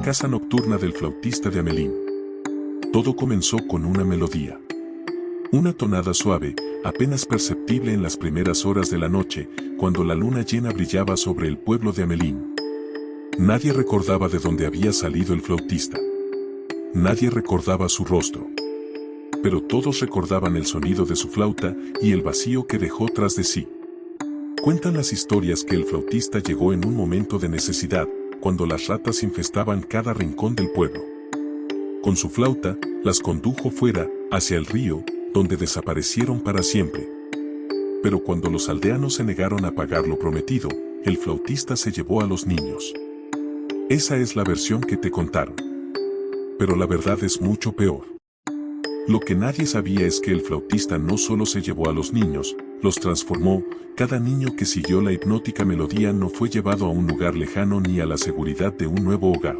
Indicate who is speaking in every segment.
Speaker 1: casa nocturna del flautista de Hamelín. Todo comenzó con una melodía. Una tonada suave, apenas perceptible en las primeras horas de la noche, cuando la luna llena brillaba sobre el pueblo de Hamelín. Nadie recordaba de dónde había salido el flautista. Nadie recordaba su rostro. Pero todos recordaban el sonido de su flauta y el vacío que dejó tras de sí. Cuentan las historias que el flautista llegó en un momento de necesidad, cuando las ratas infestaban cada rincón del pueblo. Con su flauta, las condujo fuera, hacia el río, donde desaparecieron para siempre. Pero cuando los aldeanos se negaron a pagar lo prometido, el flautista se llevó a los niños. Esa es la versión que te contaron. Pero la verdad es mucho peor. Lo que nadie sabía es que el flautista no solo se llevó a los niños, los transformó. Cada niño que siguió la hipnótica melodía no fue llevado a un lugar lejano ni a la seguridad de un nuevo hogar.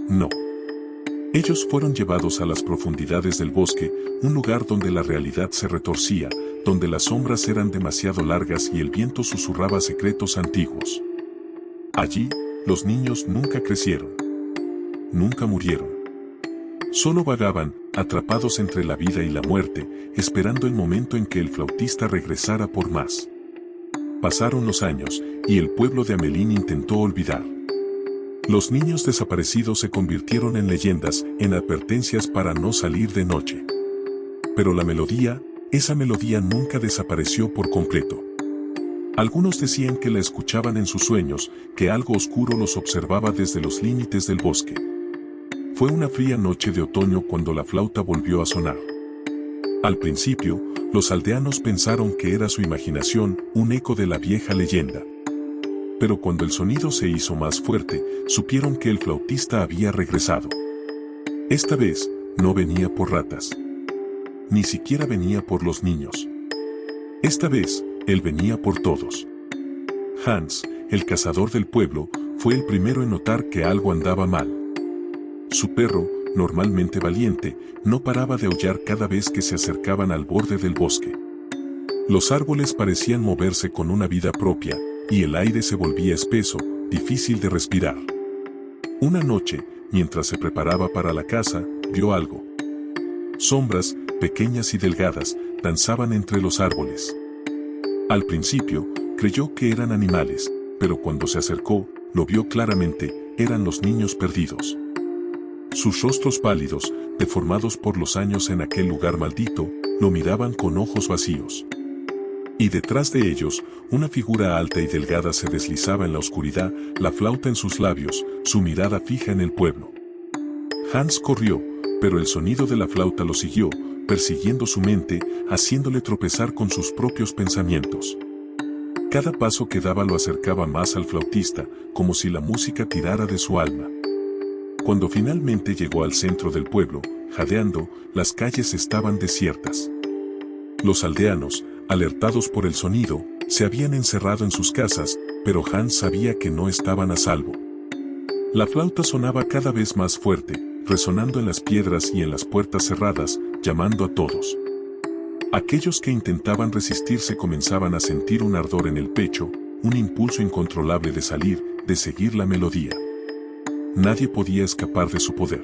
Speaker 1: No. Ellos fueron llevados a las profundidades del bosque, un lugar donde la realidad se retorcía, donde las sombras eran demasiado largas y el viento susurraba secretos antiguos. Allí, los niños nunca crecieron. Nunca murieron. Solo vagaban, atrapados entre la vida y la muerte, esperando el momento en que el flautista regresara por más. Pasaron los años, y el pueblo de Hamelín intentó olvidar. Los niños desaparecidos se convirtieron en leyendas, en advertencias para no salir de noche. Pero la melodía, esa melodía nunca desapareció por completo. Algunos decían que la escuchaban en sus sueños, que algo oscuro los observaba desde los límites del bosque. Fue una fría noche de otoño cuando la flauta volvió a sonar. Al principio, los aldeanos pensaron que era su imaginación, un eco de la vieja leyenda. Pero cuando el sonido se hizo más fuerte, supieron que el flautista había regresado. Esta vez, no venía por ratas. Ni siquiera venía por los niños. Esta vez, él venía por todos. Hans, el cazador del pueblo, fue el primero en notar que algo andaba mal. Su perro, normalmente valiente, no paraba de aullar cada vez que se acercaban al borde del bosque. Los árboles parecían moverse con una vida propia, y el aire se volvía espeso, difícil de respirar. Una noche, mientras se preparaba para la caza, vio algo. Sombras, pequeñas y delgadas, danzaban entre los árboles. Al principio, creyó que eran animales, pero cuando se acercó, lo vio claramente, eran los niños perdidos. Sus rostros pálidos, deformados por los años en aquel lugar maldito, lo miraban con ojos vacíos. Y detrás de ellos, una figura alta y delgada se deslizaba en la oscuridad, la flauta en sus labios, su mirada fija en el pueblo. Hans corrió, pero el sonido de la flauta lo siguió, persiguiendo su mente, haciéndole tropezar con sus propios pensamientos. Cada paso que daba lo acercaba más al flautista, como si la música tirara de su alma. Cuando finalmente llegó al centro del pueblo, jadeando, las calles estaban desiertas. Los aldeanos, alertados por el sonido, se habían encerrado en sus casas, pero Hans sabía que no estaban a salvo. La flauta sonaba cada vez más fuerte, resonando en las piedras y en las puertas cerradas, llamando a todos. Aquellos que intentaban resistirse comenzaban a sentir un ardor en el pecho, un impulso incontrolable de salir, de seguir la melodía. Nadie podía escapar de su poder.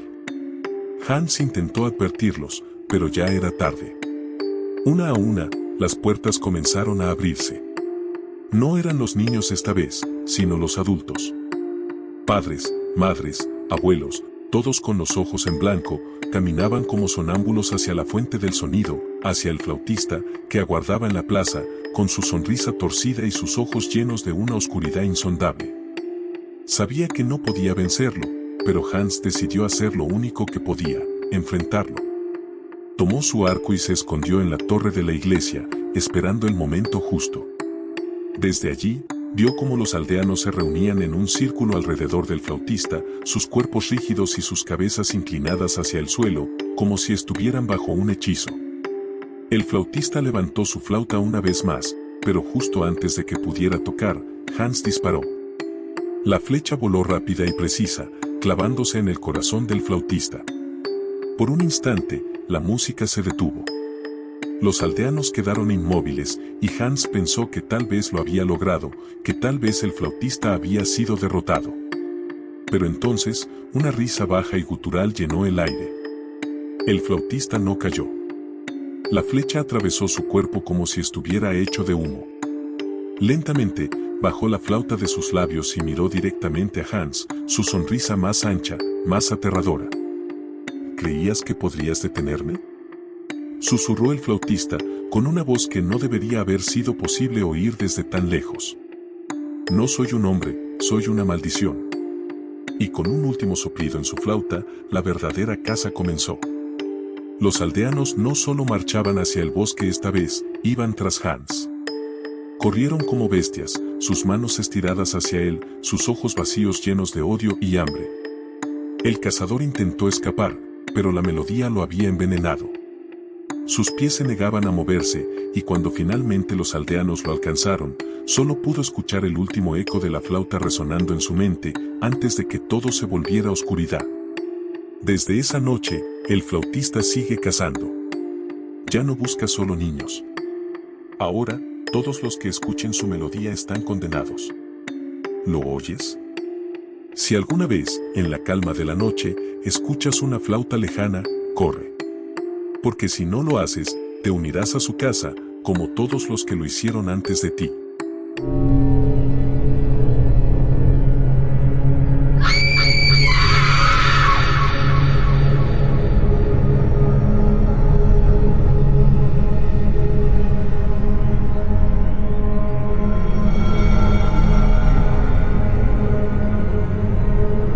Speaker 1: Hans intentó advertirlos, pero ya era tarde. Una a una, las puertas comenzaron a abrirse. No eran los niños esta vez, sino los adultos. Padres, madres, abuelos, todos con los ojos en blanco, caminaban como sonámbulos hacia la fuente del sonido, hacia el flautista, que aguardaba en la plaza, con su sonrisa torcida y sus ojos llenos de una oscuridad insondable. Sabía que no podía vencerlo, pero Hans decidió hacer lo único que podía, enfrentarlo. Tomó su arco y se escondió en la torre de la iglesia, esperando el momento justo. Desde allí, vio cómo los aldeanos se reunían en un círculo alrededor del flautista, sus cuerpos rígidos y sus cabezas inclinadas hacia el suelo, como si estuvieran bajo un hechizo. El flautista levantó su flauta una vez más, pero justo antes de que pudiera tocar, Hans disparó. La flecha voló rápida y precisa, clavándose en el corazón del flautista. Por un instante, la música se detuvo. Los aldeanos quedaron inmóviles, y Hans pensó que tal vez lo había logrado, que tal vez el flautista había sido derrotado. Pero entonces, una risa baja y gutural llenó el aire. El flautista no cayó. La flecha atravesó su cuerpo como si estuviera hecho de humo. Lentamente, bajó la flauta de sus labios y miró directamente a Hans, su sonrisa más ancha, más aterradora. ¿Creías que podrías detenerme?, susurró el flautista, con una voz que no debería haber sido posible oír desde tan lejos. No soy un hombre, soy una maldición. Y con un último soplido en su flauta, la verdadera caza comenzó. Los aldeanos no solo marchaban hacia el bosque esta vez, iban tras Hans. Corrieron como bestias, sus manos estiradas hacia él, sus ojos vacíos llenos de odio y hambre. El cazador intentó escapar, pero la melodía lo había envenenado. Sus pies se negaban a moverse, y cuando finalmente los aldeanos lo alcanzaron, solo pudo escuchar el último eco de la flauta resonando en su mente, antes de que todo se volviera oscuridad. Desde esa noche, el flautista sigue cazando. Ya no busca solo niños. Ahora, todos los que escuchen su melodía están condenados. ¿Lo oyes? Si alguna vez, en la calma de la noche, escuchas una flauta lejana, corre. Porque si no lo haces, te unirás a su casa, como todos los que lo hicieron antes de ti.